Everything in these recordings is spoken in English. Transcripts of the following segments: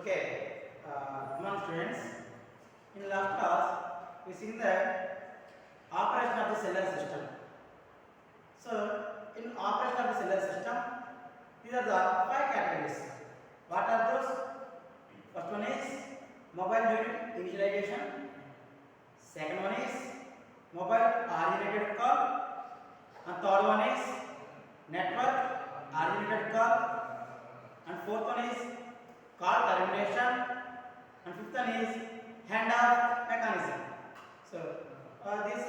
Okay, come on students. In last class, we seen that operation of the cellular system. So, in operation of the cellular system, these are the five categories. What are those? First one is mobile unit initialization. Second one is mobile originated call. And third one is network originated call. And fourth one is call termination. And fifth one is handoff mechanism. So these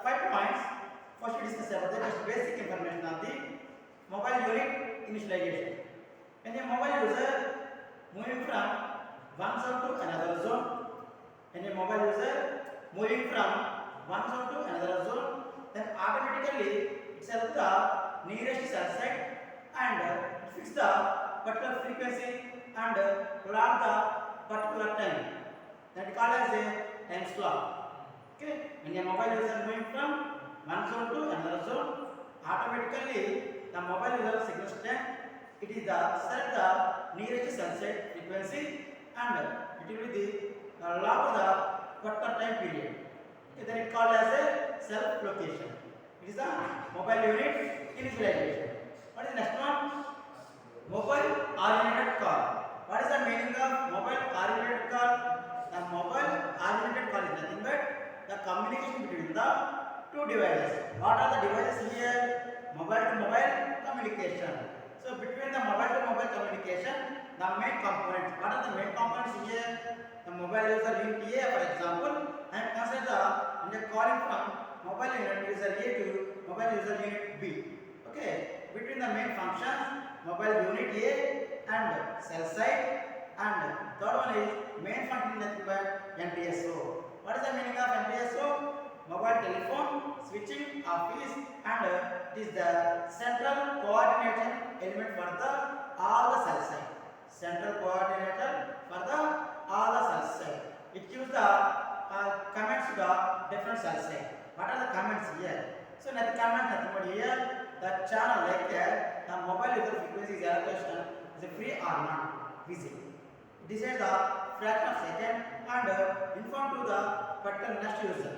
five points. First we discuss about the just basic information of the mobile unit initialization. When a mobile user moving from one zone to another zone, when a mobile user moving from one zone to another zone, then automatically it select the nearest cell site and fix the particular frequency and plot the particular time. That is called as a time slot. Okay, when a mobile user moving from one zone to another zone, automatically the mobile user signal strength it is the select the nearest cell site frequency and it will be the log the particular time period. Okay, then it called as a self location. It is the mobile unit initialization. What is the next one? Mobile originated call. What is the meaning of mobile originated call? The mobile originated call is nothing but the communication between the two devices. What are the devices here? Mobile to mobile communication. So between the mobile to mobile communication, the main components. What are the main components here? The mobile user unit A, for example, I am consider the calling from mobile unit user A to mobile user unit B. Okay, between the main functions, mobile unit A and cell site, and third one is main function nothing but MPSO. What is the meaning of MPSO? Mobile telephone switching office, and it is the central coordinating element for the all the cell site. Central coordinator for the all the cell site. It gives the comments to the different cell site. What are the comments here? So nothing comment nothing but here the channel like that the mobile user frequency is allocation is free or not visible. Decide the fraction of second and inform to the particular next user.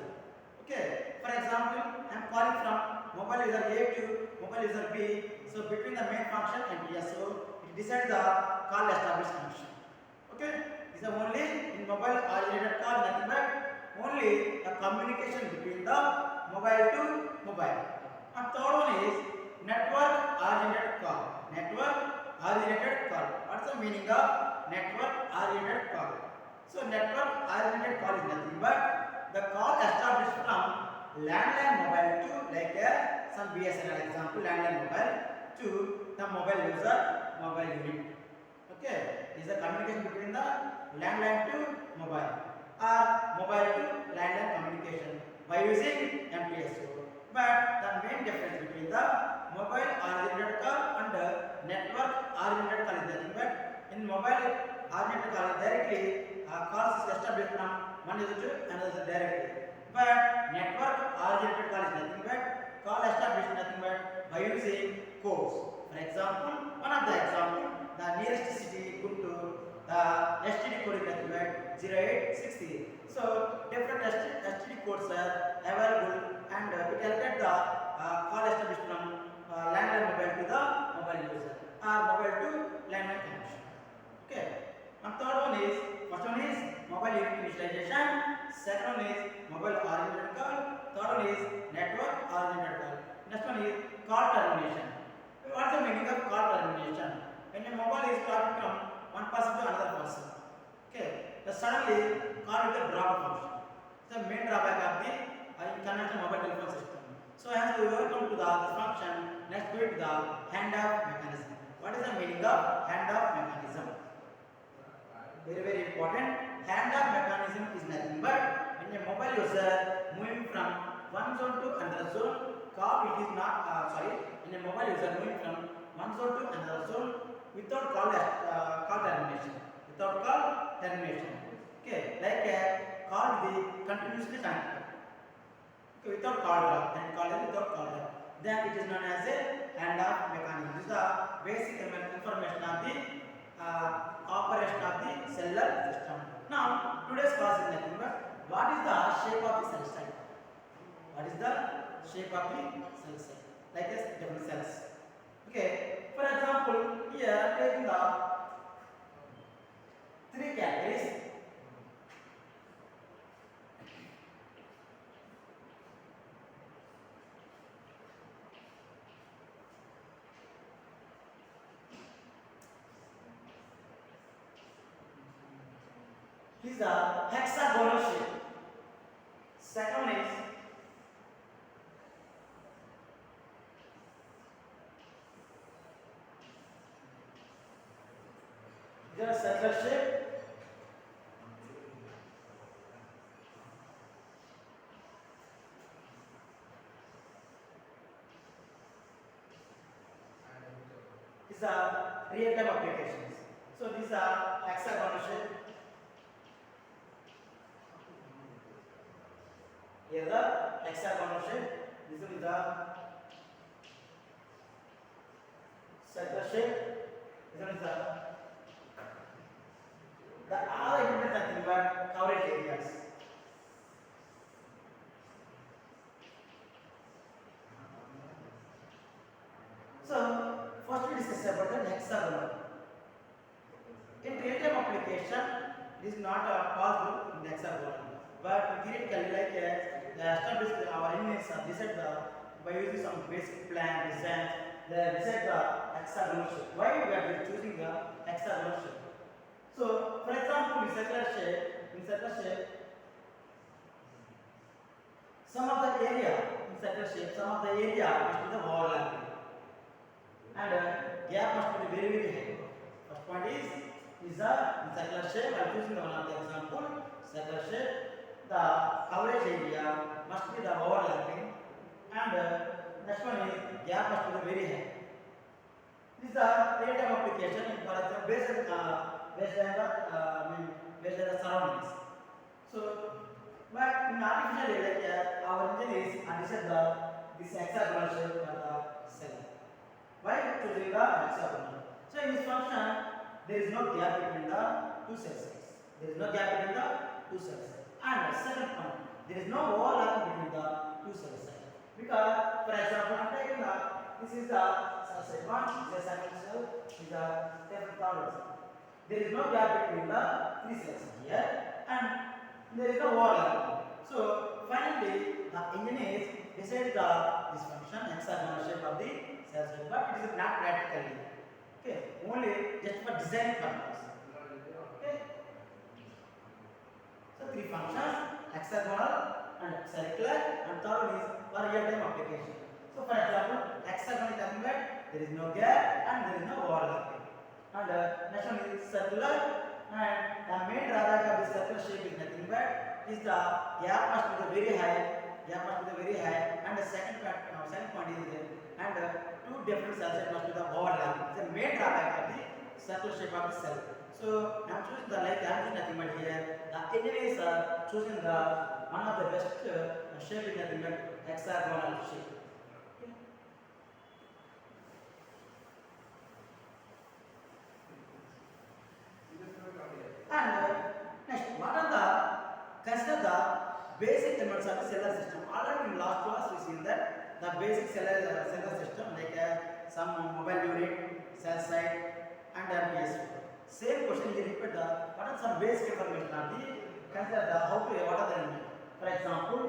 Okay, for example, I am calling from mobile user A to mobile user B. So between the main function and PSO, it decides the call established connection. Okay, this is only in mobile originated call nothing but only the communication between the mobile to mobile. And third one is network originated call. Network originated call. What's the meaning of network originated call? So network originated call is nothing but the call established from landline mobile to like some BSNL example landline mobile to the mobile user mobile unit. Okay, this is the communication between the landline to mobile or mobile to landline communication by using MPSO. But the main difference between the mobile originated call and network originated call is nothing but in mobile originated call directly calls is established from one user to another directly. But network originated call is nothing but call established nothing but by using codes. For example, one of the example, the nearest city Guntur, the STD code is nothing but 0860. So different STD codes are available and it allocates the call established from landline mobile to the mobile user or mobile to landline connection. Okay. And third one is first one is mobile unit initialization. Second one is mobile originated call. Third one is network originated call. Next one is call termination. What is the meaning of call termination? When a mobile is calling from one person to another person, okay, the suddenly call will drop function. The main drawback of the conventional mobile telephone system. So as we welcome to the function, next we to the handoff mechanism. What is the meaning of handoff mechanism? Very important. Handoff mechanism is nothing but when a mobile user moving from one zone to another zone, call it is not when a mobile user moving from one zone to another zone without call termination. Without call termination. Okay, like call will be continuously connected. Okay, without call drop, then call is without call drop. Then it is known as a handoff mechanism. This is the basic information of the operation of the shape of the cell side. Like this, different cells. Okay. For example, here taking the three categories. These are hexagonal shape. Second one is these are circular shape. These are real-time applications. So these are hexagonal shape. Here the hexagonal shape. This one is the circular shape. This one is the all implements nothing but coverage areas. So first we discuss about the hexagonal. In real-time application, this is not possible in hexagonal, but theoretically, like the established our engineers have decided by using some basic plan designs, they decide the hexagonal shape. Why we are choosing the hexagonal shape? So, for example, in circular shape, some of the area in circular shape, some of the area must be the overlapping, and gap must be very very high. First point is the in circular shape. I am choosing the one of the example circular shape. The coverage area must be the overlapping, and next one is gap must be the very high. This is a real-time application for example based on the surroundings. So, but in artificial intelligence, our engine is understand this hexagonal shape for the cell. Why choosing the hexagonal? So in this function, there is no gap between the two cell sides. There is no gap between the two cell sides. And second point, there is no overlap between the two cell sides. Because, for example, I'm taking the this is the cell side 1, this is the second cell, this is the third cell. There is no gap between the three cells here, and there is no overlap. So finally, the engineers decide this function hexagonal shape of the cell side, but it is not practically. Okay, only just for design purpose. Okay. So three functions: hexagonal and circular, and third is for real-time application. So for example, hexagonal is nothing but there is no gap and there is no overlapping. And next one is circular, and the main drawback of this circular shape is nothing but is the gap must be the very high, and the second point is and two different cell sides must be the overlap. The main drawback of the circular shape of the cell. So I am choosing the like I am choosing nothing but here the engineers are choosing the one of the best shape is nothing but hexagonal shape. And next, what are the consider the basic elements of the cellular system? Already in last class we seen that the basic cellular system like some mobile unit, cell site, and RPS. Same question you repeat the what are some basic information of the consider the how to what are the elements? For example,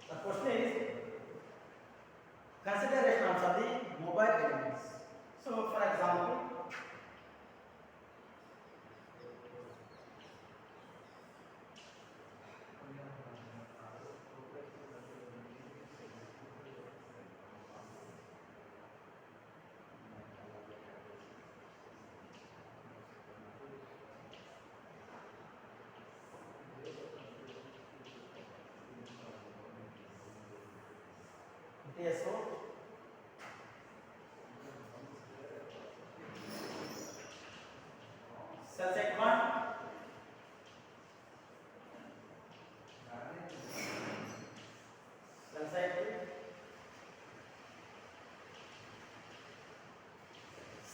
the question is consideration of the mobile elements. So, for example,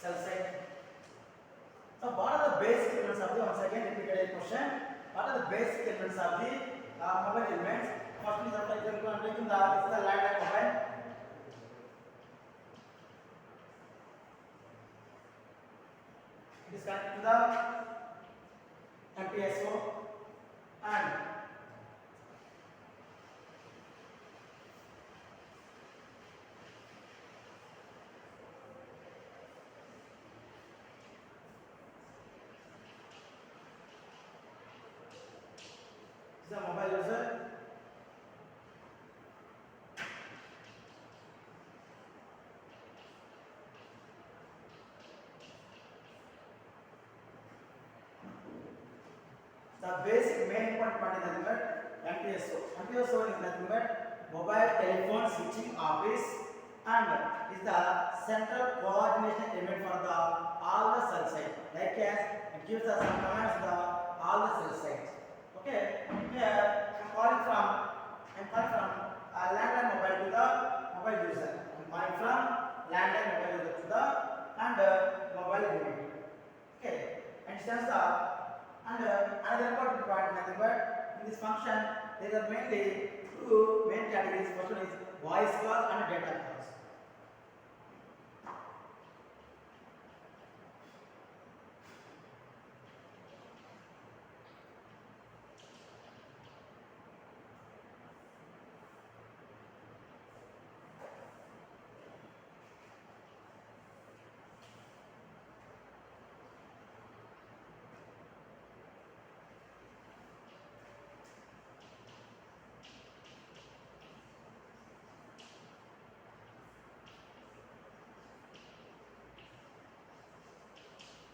cell site. So what are the basic elements of the, once again repeated question, what are the basic elements of the mobile elements? First is, for example, I am taking this is the landline mobile. It is connected to the MPSO and the mobile user. The basic main important part is nothing but MPSO. MPSO is nothing but mobile telephone switching office and is the central coordination element for the all the cell sites. Like as it gives us some commands to the all the cell sites. Okay. Here I'm calling from landline mobile to the mobile user. I'm calling from landline mobile user to the and mobile unit. Okay. And since the another important part, nothing but in this function there are mainly two main categories. First one is voice calls and data calls.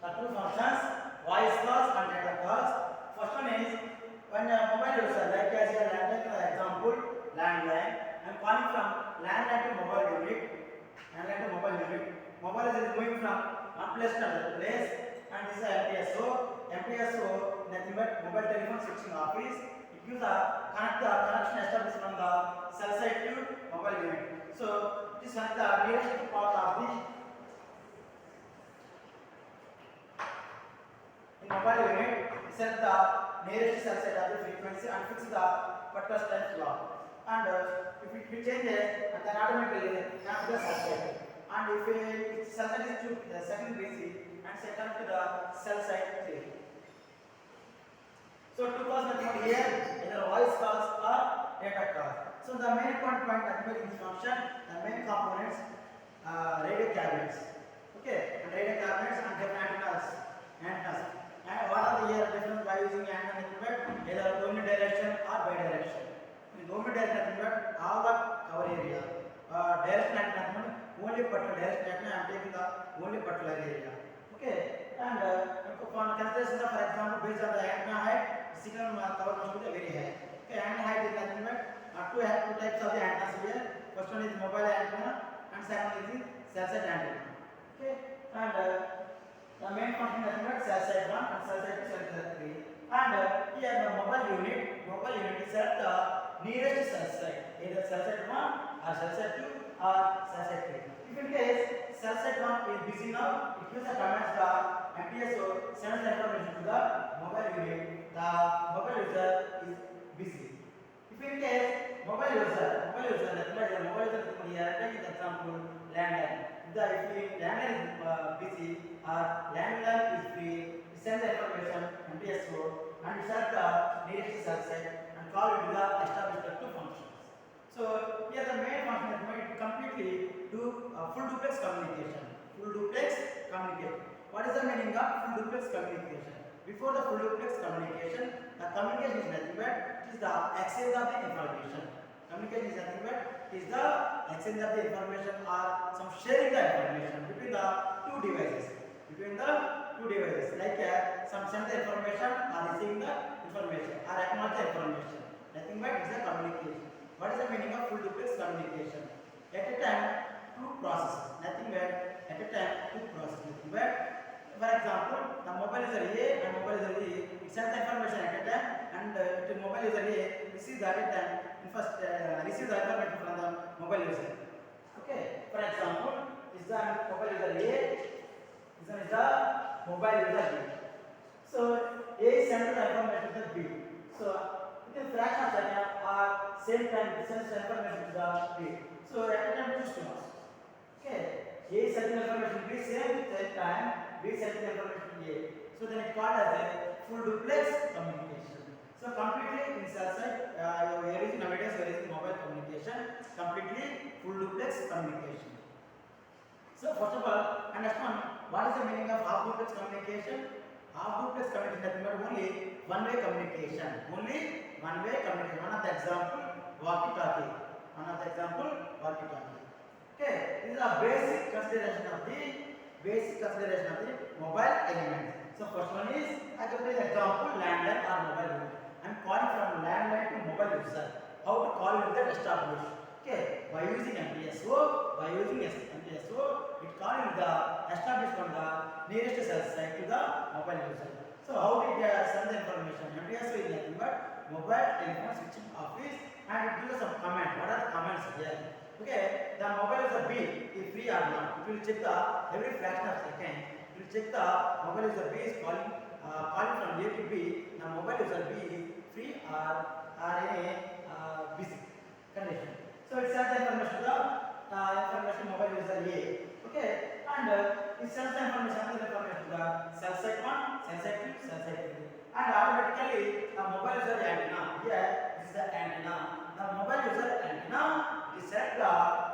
The two functions, voice calls and data calls. First one is when a mobile user, like as a landline, for example, landline. I am calling from landline to mobile unit. Landline to mobile unit. Mobile is going from one place to another place, and this is MPSO. MPSO nothing but mobile telephone switching office. It gives a connection established from the cell site to mobile unit. So this is one of the nearest part of the mobile unit. Set the nearest cell site of the frequency and fix the particular time slot. And if it changes, and then automatically connect to the cell site. And if cell site is to the second busy and say connect to the cell site 3. So two calls method here, either voice calls or data calls. So the main point in this function, the main components, radio cabinets. Okay, and radio cabinets and different antennas. And what are the difference by using antenna method? Either omnidirection or bidirection. In omnidirection method, all the cover area. Direction antenna method, only particular direction antenna. I am taking the only particular area. Okay, and for consideration, for example, based on the antenna height, signal cover must be very high. Okay, antenna height is nothing but two types of the antennas here. First one is mobile antenna, and second is the cell site antenna. Okay, and the main function is cell site 1 and cell site 2, cell site 3. And here the mobile unit is at the nearest cell site, either cell site 1 or cell site 2 or cell site 3. If in case cell site 1 is busy now, it gives the commands the MPSO sends the information to the mobile unit. The mobile user is busy. If in case mobile user, take the example landline. If landline is busy or landline is free, it sends the information MPSO and it sets the nearest cell site and call it to the established two functions. So here the main function is going to completely do full duplex communication. What is the meaning of full duplex communication? Before the full duplex communication, the communication is nothing but is the exchange of the information. Communication is nothing but is the exchange of the information or some sharing the information between the two devices. Like some send the information or receiving the information or acknowledge the information. Nothing but is the communication. What is the meaning of full duplex communication? At a time, two processes. Nothing but at a time, two processes. Nothing but, for example, the mobile user A and mobile user B, it sends the information at a time, and the mobile user A receives at a time. First, receives the information from the mobile user. Okay. For example, is the mobile user A mobile user B. So A is sent the information to B. So within fraction of second or same time it sends the information to the B. So at a time two streams. Okay. A is sending the information to B same time B is sending the information to A. So then it called as a full duplex communication. So completely in cell site, we are using nowadays we are using mobile communication, completely full duplex communication. So first of all, understand what is the meaning of half duplex communication? Half duplex communication is only one-way communication. Only one-way communication. One of the example, walkie-talkie. One of the example, walkie-talkie. Okay, this is a basic consideration of the mobile element. So first one is I can take example landline or mobile unit. I am calling from landline to mobile user. How to call user establish? Okay, by using MPSO, it calling the established from the nearest cell site to the mobile user. So how did send the information? MPSO is nothing but mobile telephone switching office, and it gives some comment. What are the comments here? Okay, the mobile user B is free or not. It will check the every fraction of second. It will check the mobile user B is calling from A to B. The mobile user B is free or in a busy condition. So it sends the information to the mobile user A. Okay, and it sends the information to the cell site 1, cell site 2, cell site 3, and automatically the mobile user antenna. Here this is the antenna. The mobile user antenna is set the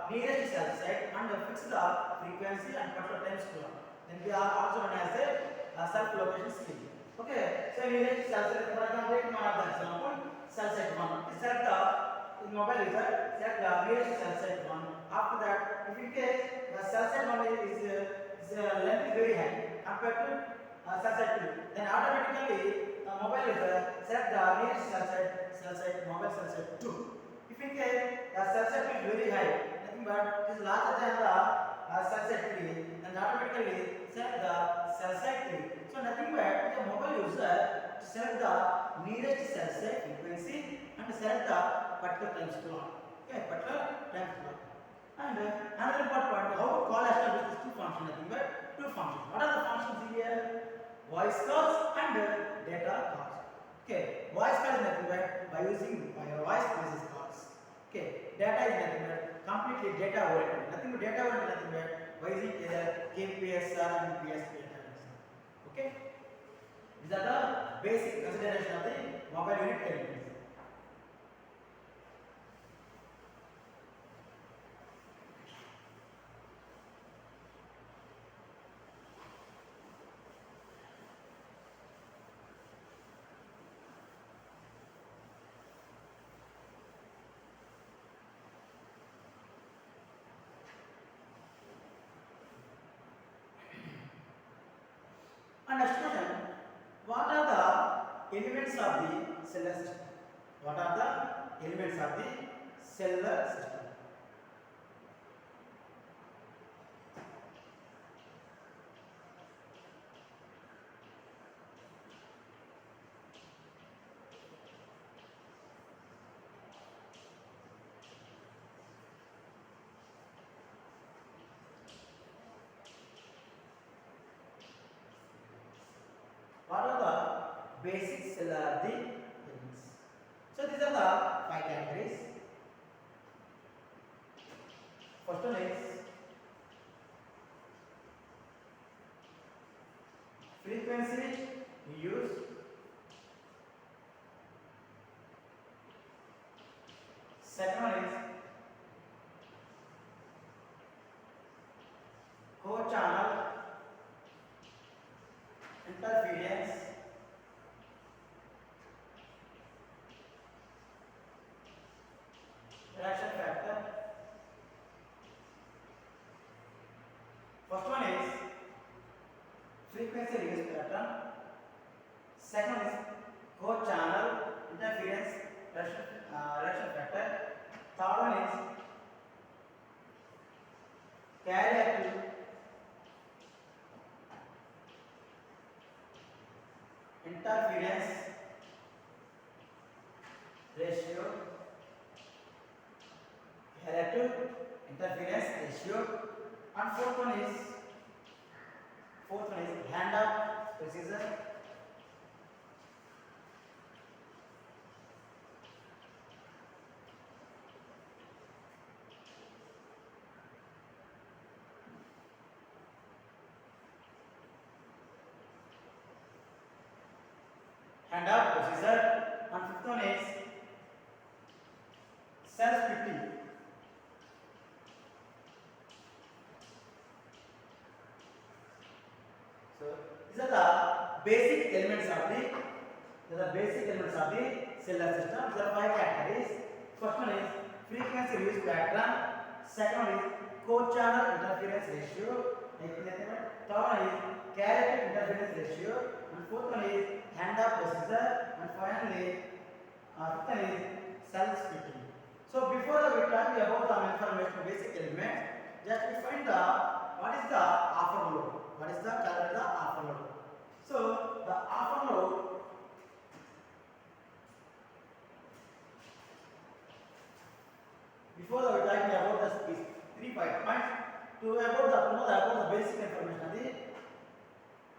nearest cell site and fix the frequency and particular time slot. Then we are also known as a self location scheme. Okay, so nearest cell site, for example, in one of the example, cell site 1 is set the mobile user set the nearest cell site 1. After that, if in case the cell site 1 is length is very high compared to cell site 2, then automatically the mobile user set the nearest cell site mobile cell site 2. If in case the cell site is very high, nothing but it is larger than the cell site 3, then automatically set the cell site 3. So nothing but the mobile user select the nearest cell site frequency and select the particular time slot. Okay, particular time slot. And another important point, how to call establish these two functions, nothing but two functions. What are the functions here? Voice calls and data calls. Okay, voice call is nothing but by using voice message calls. Okay, data is nothing but completely data oriented. Nothing but data oriented, nothing but by using either KPSR and PSP. Okay, these are the basic consideration of the mobile unit elements. And next question, what are the elements of the cellular system? What are the elements of the cellular system? What are the basic cellular elements? So these are the 5 categories. First one is frequency used. Second one is co-channel interference. Reaction factor. First one is frequency reduced pattern. Second one is co-channel interference reaction factor. Third one is carrier to interference ratio. Carrier to interference ratio. And fourth one is hand up procedure. Handout procedure. And fifth one is self-splitting. So these are the basic elements of the cellular system. There are five categories. First one is frequency reduced pattern. Second one is co-channel interference ratio. Third one is carrier interference ratio. And fourth one is handoff procedure. And finally, fifth one is self-splitting. So before we talk about the information basic elements, just we find the what is the offer load. What is the calculate the offer load? So the offer load before we talking about the 3 points to about the basic information of the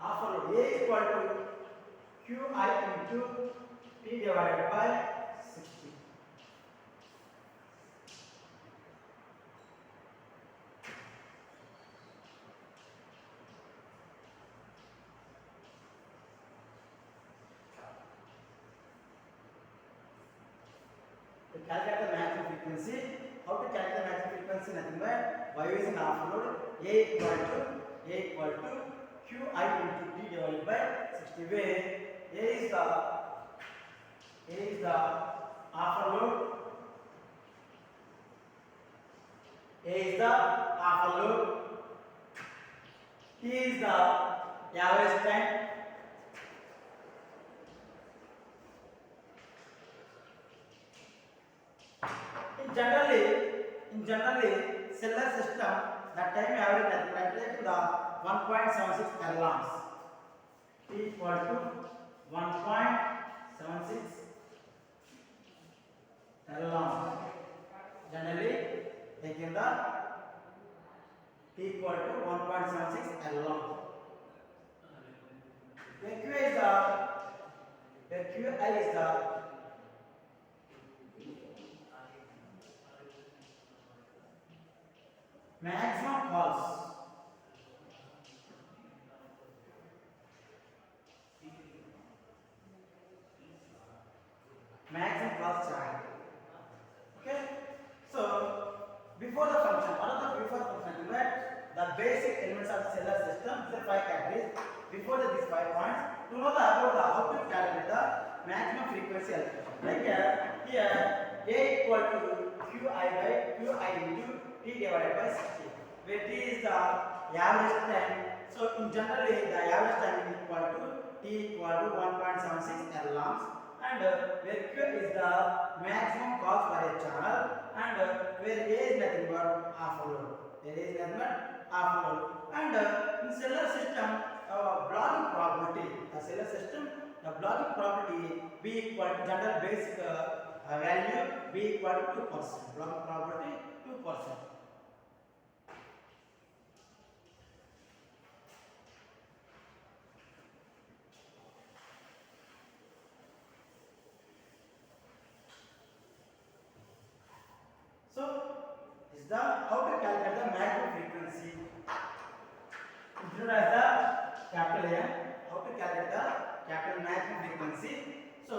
offer load. A is equal to Qi into T divided by 60. To calculate the maximum frequency, how to calculate the maximum frequency? Nothing but by using half load. A equal to Qi into T divided by 60. Where A is the offer load. A is the offer load. T is the average time. In generally, cellular system, the time average calculated the 1.76 erlons. T equal to 1.76 erlons. Generally, taking the T equal to 1.76 erlons. Where Qi is the maximum pulse. Maximum pulse channel. Okay. So before the function, the basic elements of the cellular system, the five categories. Before these 5 points, to know about how to calculate the maximum frequency. Like here, A equal to Qi into T divided by 60, where T is the average time. So in generally, the average time is equal to T equal to 1.76 erlons, and where Q is the maximum cost for a channel, and where A is nothing but half load. And in cellular system, blocking probability. The blocking probability B equal to general basic value B equal to 2%. Blocking probability 2%. So, is the how to calculate the maximum frequency? Considered as the capital M. How to calculate the capital maximum frequency? So,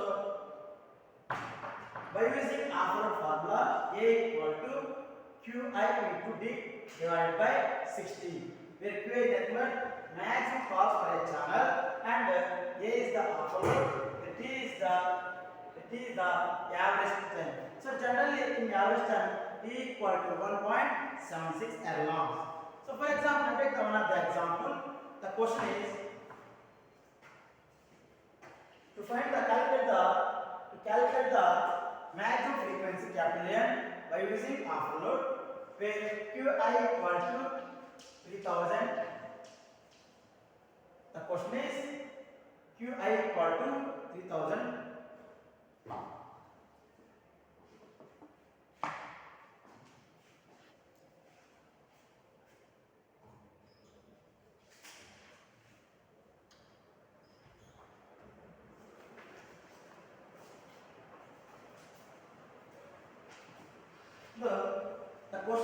by using Arnold formula, A equal to Qi into D divided by 60, where Q is the maximum cost for a channel, and A is the offer, T is the average time. So generally in average time T equal to 1.76 erlons. So for example, take one of the example. The question is to calculate the maximum frequency capital N by using half load, where Qi equal to 3000. The question is Qi equal to 3000.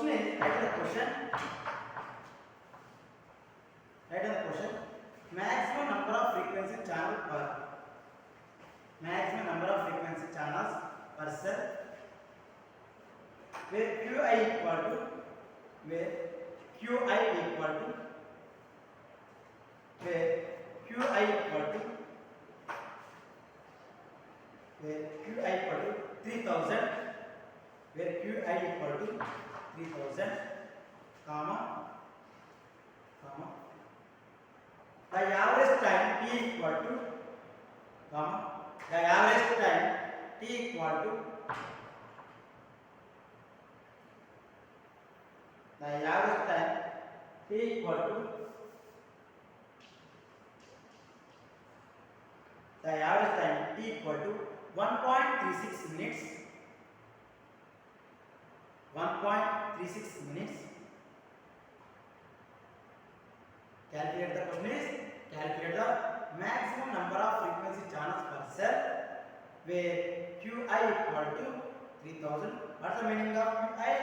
question is, write the question. Write the question. Maximum number of frequency channel per. Maximum number of frequency channels per cell. Where Qi equal to, where Qi equal to, where Qi equal to, where Qi equal to 3000, where Qi equal to 3000, comma, comma. The average time t equal to, comma, the average time t equal to, the average time t equal to, the average time t equal to 1.36 minutes, 1.36 minutes. Calculate the question is, calculate the maximum number of frequency channels per cell where Qi equal to 3000. What's the meaning of Qi?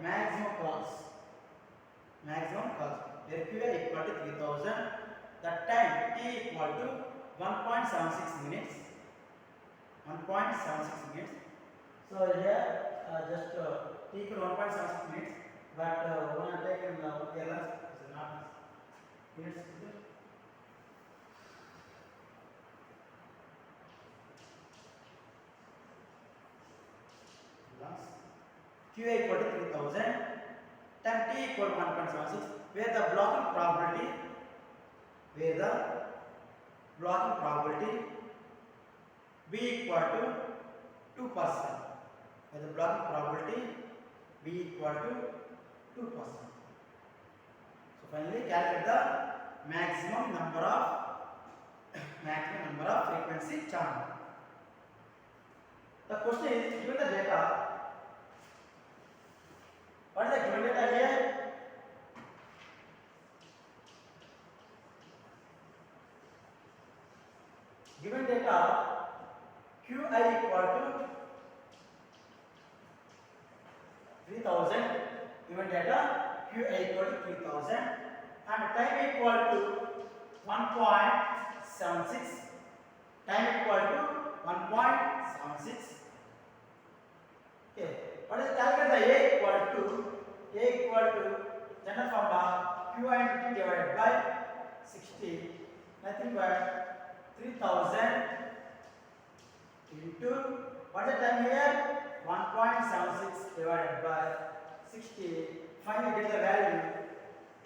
Maximum calls. Maximum calls. Where Qi equal to 3000. The time t equal to 1.76 minutes. 1.76 minutes. So here just t equal 1.76 minutes. But when I take in the errors, is not minutes. Q equal to 3000, time t equal to 1.76, where the blocking probability, where the blocking probability B equal to 2%, where the blocking probability B equal to 2%. So finally calculate the maximum number of frequency channel. The question is, given the data, what is the given data here? Given data Qi equal to 3000, given data Qi equal to 3000 and time equal to 1.76, time equal to 1.76. Okay, what is calculate the A equal to general formula Q and T divided by 60, nothing but 3000 into, what is the time here? 1.76 divided by 60. Finally get the value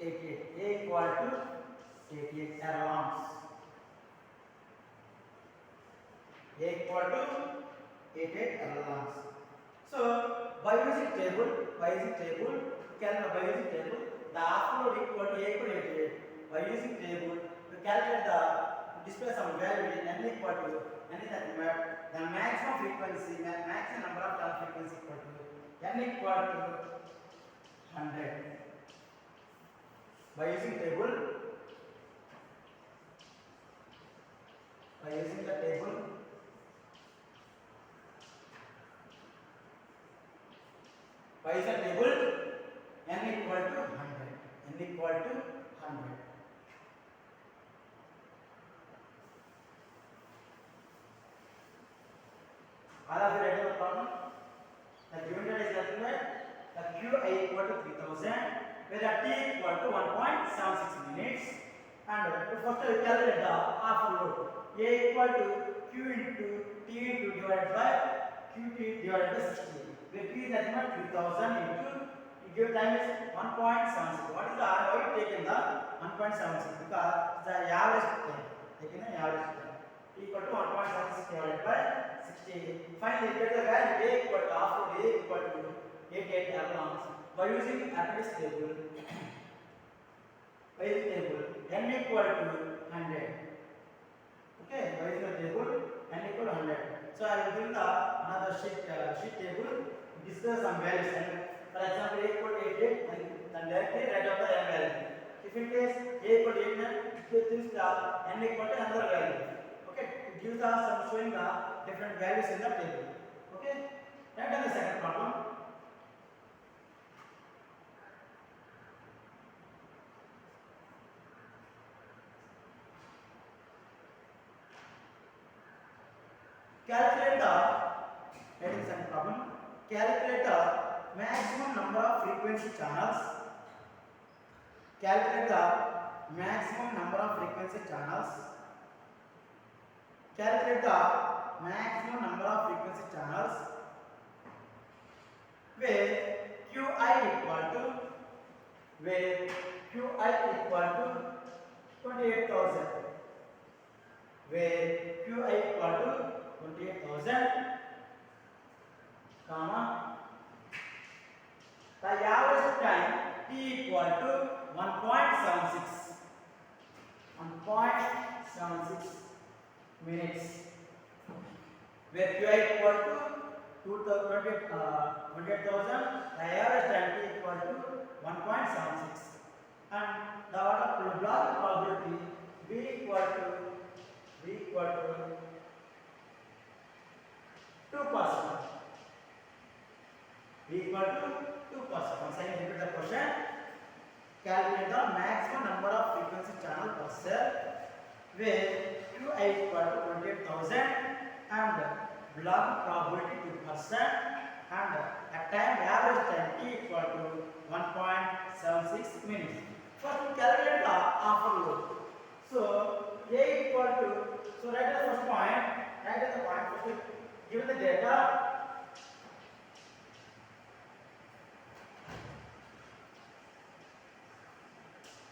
88. A equal to 88 erlongs. A equal to 88 erlongs. So by using table, the half load equal to A equal to 88. By using table, to calculate the display some value in n equal to n is nothing but the maximum frequency, maximum number of turn frequency equal to n equal to 100. By using table, by using the table, n equal to 100. N equal to 100. All of you ready for the problem? The given data is nothing but the Qi equal to 3000, where the t equal to 1.76 minutes, and to first we calculate the half load. A equal to Q into T into divided by Qt divided by 60. Where Q is nothing but 3000 into, you give time is 1.76. What is the why you taken the 1.76? Because the average time, taken the average time equal to 1.76 divided by 60. Finally get the value A equal to half load, A equal to 88 erlongs. By using appendix table, n equal to 100. Okay, by using the table n equal to 100. So I will bring the another sheet table. Discuss some values. And for example, A equal to 88, and then directly write out the n value. If in case A equal to 89, it gives the n equal to another value. Okay, it gives us some showing the different values in the table. Okay, write down the second problem. calculate the heading second problem. Calculate the maximum number of frequency channels. Calculate the maximum number of frequency channels. Calculate the maximum number of frequency channels where Qi equal to 28,000. Where Qi equal to 28,000, comma, the average time T equal to 1.76 minutes, where Qi equal to 28,000, the average time T equal to 1.76, and the order block probability B equal to 2%. B equal to 2%. Once again, repeat the question. Calculate the maximum number of frequency channel per cell where Qi equal to 28,000 and block probability 2% and at time average time T equal to 1.76 minutes. First, we calculate the offer load. So A equal to, so write the first point, first given the data,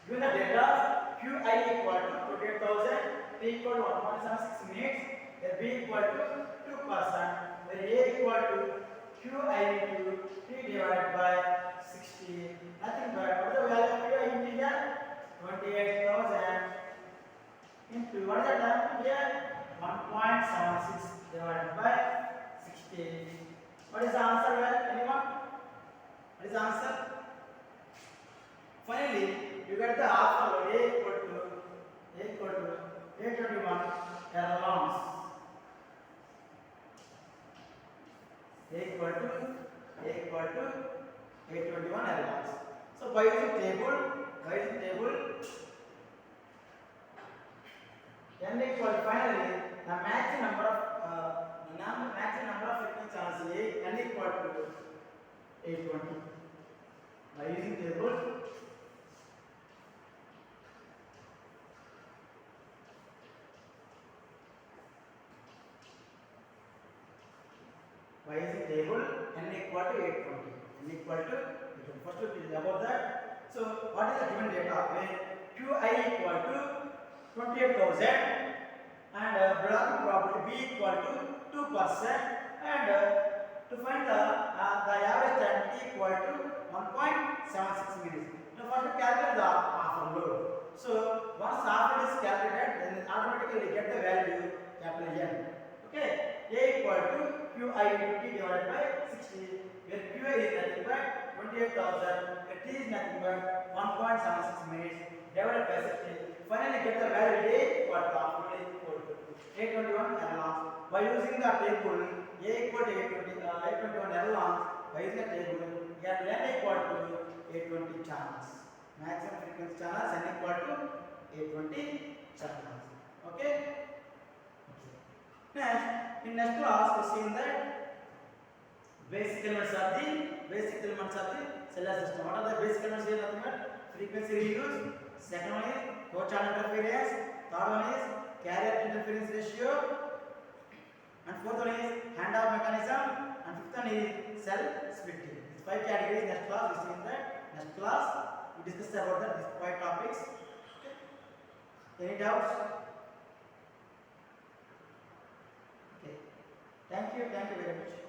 Qi equal to 28,000, T equal to 1.76 minutes, then B equal to 2%, then A equal to Qi into T divided by 60, nothing but what is the value of Qi integer? 28,000 into what is the term here? 1.76 divided by 60. What is the answer? Anyone? What is the answer? Finally, you get the alpha load A equal to 821 erlons. A equal to 821 erlons. So by using table, n equal finally the maximum number of frequency channels A n equal to 820. By using table, n equal to 820. First we will about that. So what is the given data? When Qi equal to 28,000 and block probability B equal to 2% and to find the average time T equal to 1.76 minutes. Now first we calculate the offer load. So once offer is calculated, then it automatically get the value capital N. Okay, A equal to Qi into T divided by 60, where Qi is nothing but 28,000, T is nothing but 1.76 minutes divided by 60. Finally get the value A equal to 821 erlons. By using the table, A equal to 821 erlons, by using the table, get n equal to 820 channels. Maximum frequency channels n equal to 820 channels. Okay? Next, in next class, we see that basic elements of the cellular system. What are the basic elements here? Nothing but frequency reuse. Second one is co-channel interference. Third one is carrier interference ratio. And fourth one is handoff mechanism. And fifth one is cell splitting. These 5 categories. Next class, we see in that. Next class, we discuss about these 5 topics. Okay. Any doubts? Okay. Thank you very much.